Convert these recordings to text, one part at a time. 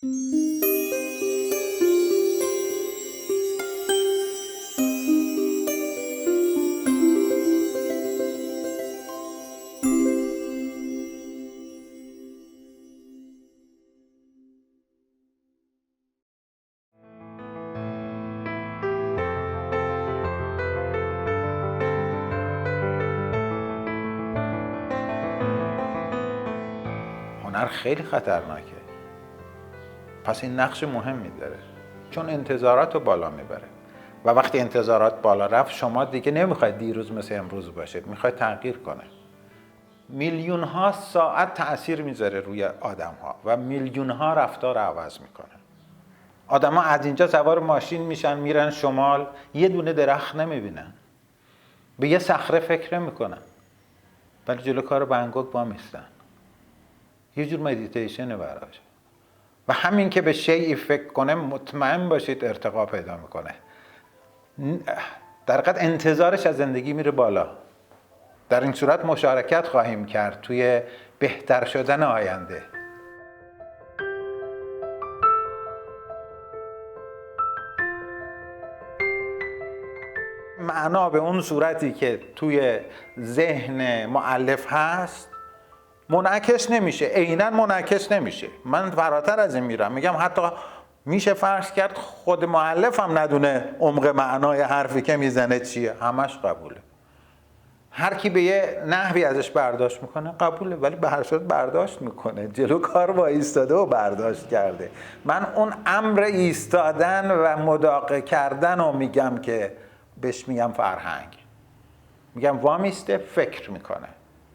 هنر خیلی خطرناکه. پس این نقش مهمی داره، چون انتظارات رو بالا میبره و وقتی انتظارات بالا رفت شما دیگه نمیخواید دیروز مثل امروز باشید، میخواید تغییر کنه. میلیون ها ساعت تأثیر میذاره روی آدم ها و میلیون ها رفتار عوض میکنه. آدم ها از اینجا سوار ماشین میشن میرن شمال، یه دونه درخت نمیبینن، به یه صخره فکر میکنن ولی جلو کار بنگوک وامیستن. یه جور مدیتیشنه براش. و همین که به شیئی فکر کنه مطمئن باشید ارتقا پیدا میکنه. در حقیقت انتظارش از زندگی میره بالا. در این صورت مشارکت خواهیم کرد توی بهتر شدن آینده. معنا به اون صورتی که توی ذهن مؤلف هست منعکس نمیشه، عیناً منعکس نمیشه. من فراتر از این میرم، میگم حتی میشه فرض کرد خود مؤلف هم ندونه عمق معنای حرفی که میزنه چیه، همش قبوله. هر کی به یه نحوی ازش برداشت میکنه قبوله، ولی به هر صورت برداشت میکنه، جلو کار با ایستاده و برداشت کرده. من اون امر ایستادن و مداقه کردن رو میگم که بهش میگم فرهنگ. میگم وامیسته فکر میکنه.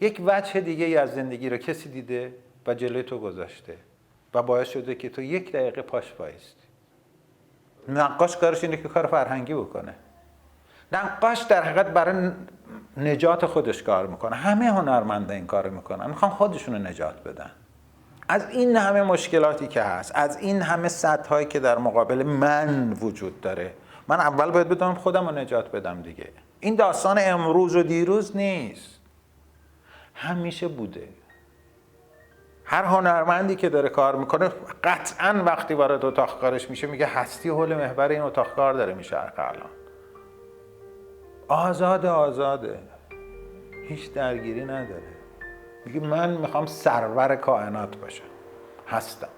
یک وجه دیگه ای از زندگی رو کسی دیده و جلوی تو گذاشته و باعث شده که تو یک دقیقه پاش وایستی. نقاش کارش اینه که کار فرهنگی بکنه. نقاش در حقیقت برای نجات خودش کار میکنه. همه هنرمندا این کارو میکنن، میخوان خودشونو نجات بدن از این همه مشکلاتی که هست، از این همه سطحایی که در مقابل من وجود داره. من اول باید بدونم خودم رو نجات بدم دیگه. این داستان امروز و دیروز نیست، همیشه بوده. هر هنرمندی که داره کار میکنه قطعاً وقتی وارد اتاق کارش میشه میگه هستی حول محور این اتاق کار داره میچرخه. الان آزاده، هیچ درگیری نداره. میگه من میخوام سرور کائنات باشم، هستم.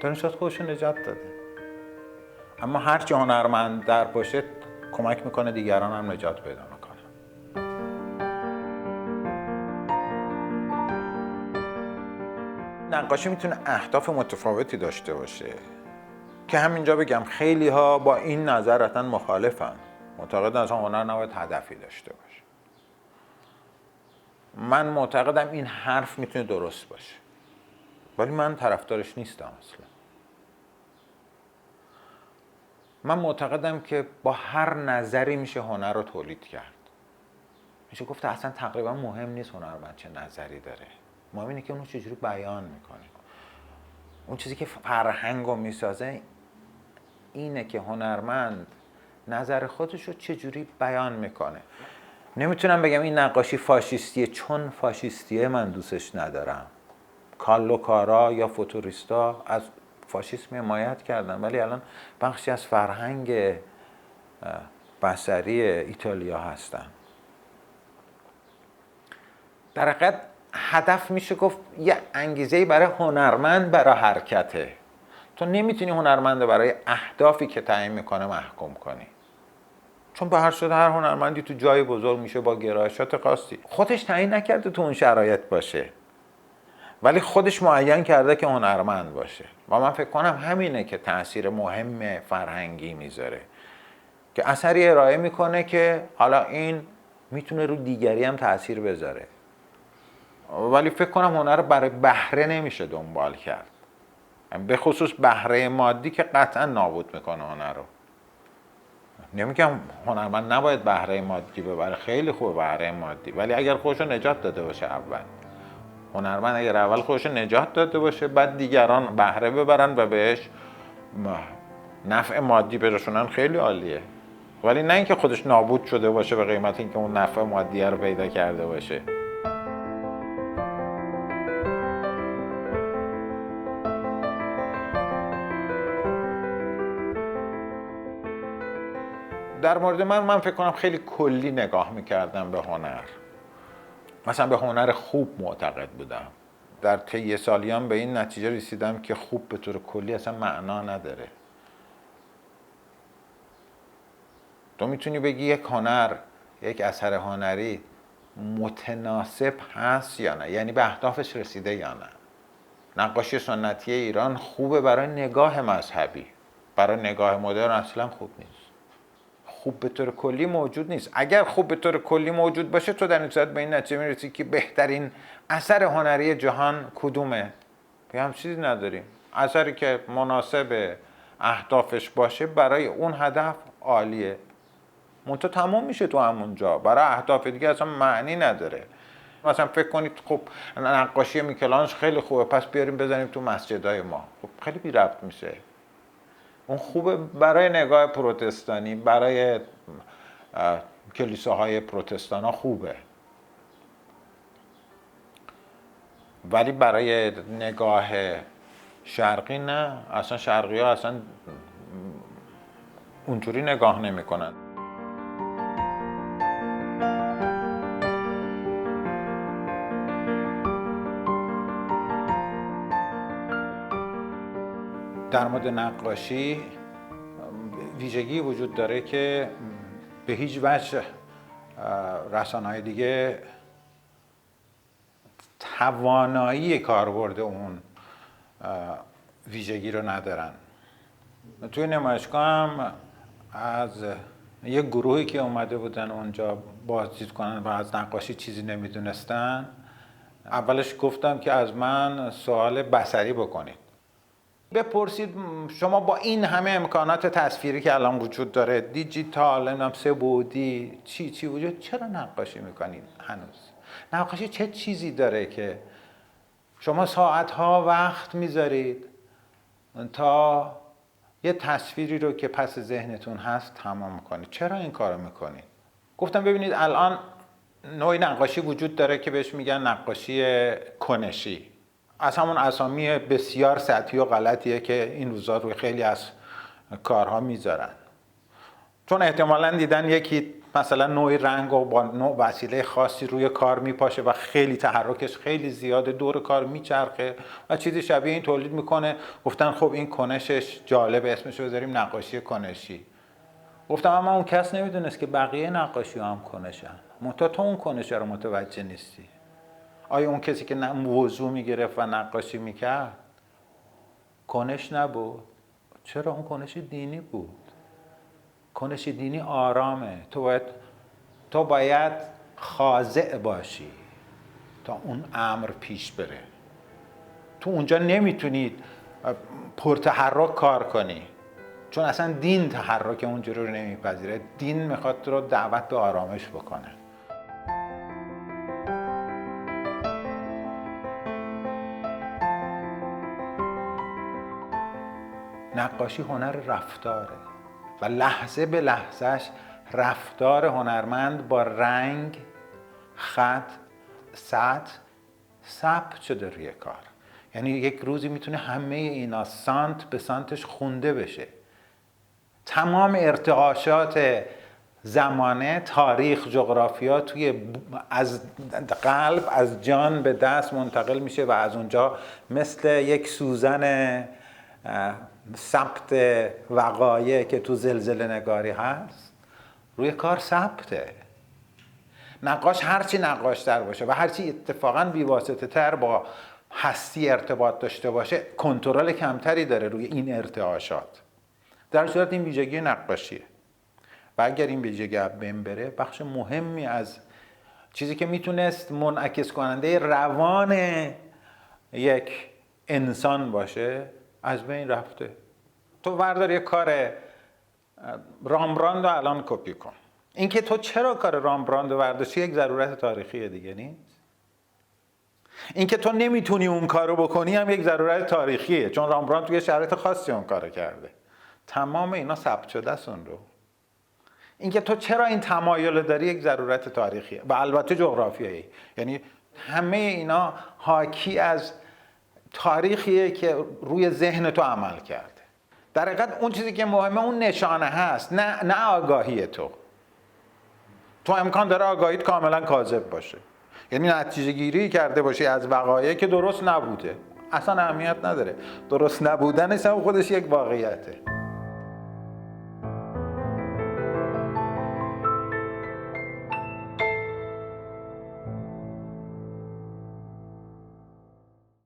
در این صورت خودشو نجات داده. اما هرچی هنرمند در باشه کمک میکنه دیگران هم نجات پیدا میکنه. نقاشی میتونه اهداف متفاوتی داشته باشه که همینجا بگم خیلی ها با این نظر اصلا مخالفن، معتقدن اصلا هنر نباید هدفی داشته باشه. من معتقدم این حرف میتونه درست باشه ولی من طرفدارش نیستم اصلا. من معتقدم که با هر نظری میشه هنر رو تولید کرد. میشه گفت اصلا تقریبا مهم نیست هنرمند چه نظری داره، مهم اینه که اونو چجوری بیان میکنه. اون چیزی که فرهنگ رو میسازه اینه که هنرمند نظر خودش رو چجوری بیان میکنه. نمیتونم بگم این نقاشی فاشیستیه چون فاشیستیه من دوستش ندارم. کالوکارا یا فوتوریستا از فاشیسم حمایت کردن ولی الان بخشی از فرهنگ بصری ایتالیا هستن. در حقیقت هدف میشه گفت یه انگیزه‌ای برای هنرمند برای حرکته. تو نمیتونی هنرمند برای اهدافی که تعیین میکنه محکوم کنی، چون به هر صورت هر هنرمندی تو جای بزرگ میشه با گرایشات خاصی. خودش تعیین نکرده تو اون شرایط باشه ولی خودش معین کرده که هنرمند باشه و من فکر کنم همینه که تأثیر مهم فرهنگی میذاره که اثری ارائه میکنه که حالا این میتونه رو دیگری هم تأثیر بذاره. ولی فکر کنم هنر رو برای بهره نمیشه دنبال کرد، به خصوص بهره مادی که قطعا نابود میکنه هنر رو. نمیگم هنرمند نباید بهره مادی ببره، خیلی خوبه بهره مادی، ولی اگر خودشو نجات داده باشه اول. هنرمند اگر اول خودشو نجات داده باشه بعد دیگران بهره ببرن و بهش نفع مادی برسونن خیلی عالیه. ولی نه اینکه خودش نابود شده باشه به قیمت اینکه اون نفع مادی رو پیدا کرده باشه. در مورد من فکر کنم خیلی کلی نگاه میکردم به هنر. مثلا به هنر خوب معتقد بودم. در طی سالیان به این نتیجه رسیدم که خوب به طور کلی اصلا معنا نداره. تو میتونی بگی یک هنر، یک اثر هنری متناسب هست یا نه، یعنی به اهدافش رسیده یا نه. نقاشی سنتی ایران خوبه برای نگاه مذهبی، برای نگاه مدرن اصلا خوب نیست. خوب به طور کلی موجود نیست. اگر خوب به طور کلی موجود باشه تو در نتیجه به این نتیجه میرسی که بهترین اثر هنری جهان کدومه؟ به هم چیزی نداریم. اثری که مناسب اهدافش باشه برای اون هدف عالیه. منتها تمام میشه تو همونجا، برای اهداف دیگه اصلا معنی نداره. مثلا فکر کنید خب نقاشی میکلانج خیلی خوبه، پس بیاریم بزنیم تو مسجدهای ما. خب خیلی بی ربط میشه. اون خوبه برای نگاه پروتستانی، برای کلیساهای پروتستان ها خوبه، ولی برای نگاه شرقی نه. اصلا شرقی ها اصلا اونجوری نگاه نمی کنن. در مورد نقاشی ویژگی وجود داره که به هیچ وجه رسانه‌های دیگه توانایی کاربرد اون ویژگی رو ندارن. توی نمایشگاه هم از یک گروهی که اومده بودن اونجا بازدید کنن و از نقاشی چیزی نمیدونستن، اولش گفتم که از من سوال بصری بکنید. بپرسید شما با این همه امکانات تصویری که الان وجود داره، دیجیتال، نمیدونم سه بعدی، چی وجود، چرا نقاشی میکنید هنوز؟ نقاشی چه چیزی داره که شما ساعتها وقت میذارید تا یه تصویری رو که پس ذهنتون هست تمام کنید؟ چرا این کارو میکنید؟ گفتم ببینید الان نوعی نقاشی وجود داره که بهش میگن نقاشی کنشی. از همون اسامی بسیار سطحی و غلطیه که این روزا روی خیلی از کارها میذارن، چون احتمالاً دیدن یکی مثلا نوعی رنگ و با نوع وسیله خاصی روی کار میپاشه و خیلی تحرکش خیلی زیاده، دور کار میچرخه و چیزی شبیه این تولید میکنه. گفتن خب این کنشش جالبه، اسمشو بذاریم نقاشی کنشی. گفتم اما اون کس نمیدونست که بقیه نقاشی هم کنشن، منتها تو اون کنش رو متوجه نیستی. آیا اون کسی که موضوع میگرفت و نقاشی میکرد کنش نبود؟ چرا؟ اون کنش دینی بود. کنش دینی آرامه. تو باید خاضع باشی تا اون امر پیش بره. تو اونجا نمیتونید پرتحرک کار کنی، چون اصلا دین تحرک اونجوری رو نمیپذیره. دین میخواد تو رو دعوت به آرامش بکنه. نقاشی هنر رفتاره و لحظه به لحظهش رفتار هنرمند با رنگ، خط، سطح ثبت شده روی کار. یعنی یک روزی میتونه همه اینا سانت به سانتش خونده بشه. تمام ارتعاشات زمانه، تاریخ، جغرافیا توی از قلب، از جان به دست منتقل میشه و از اونجا مثل یک سوزن ثبت وقایع که تو زلزله نگاری هست روی کار ثبته. نقاش هرچی نقاش تر باشه و هرچی اتفاقاً بیواسطه تر با هستی ارتباط داشته باشه، کنترل کمتری داره روی این ارتعاشات. در صورت این ویژگی نقاشیه و اگر این ویژگی بین بره، بخش مهمی از چیزی که میتونست منعکس کننده روان یک انسان باشه از بین رفته. تو بردار یک کار رامبراند رو الان کپی کن. اینکه تو چرا کار رامبراند رو برداشتی یک ضرورت تاریخی دیگه نیست. اینکه تو نمیتونی اون کارو بکنی هم یک ضرورت تاریخیه، چون رامبراند توی شرایط خاصی اون کارو کرده. تمام اینا ثبت شده است اون رو. اینکه تو چرا این تمایل داری یک ضرورت تاریخیه و البته جغرافیایی. یعنی همه اینا حاکی از تاریخیه که روی ذهن تو عمل کرده. در حقیقت اون چیزی که مهمه اون نشانه هست، نه آگاهی تو امکان داره آگاهیت کاملا کاذب باشه، یعنی نتیجه گیری کرده باشی از وقایع که درست نبوده، اصلا اهمیت نداره، درست نبودنش هم خودش یک واقعیته.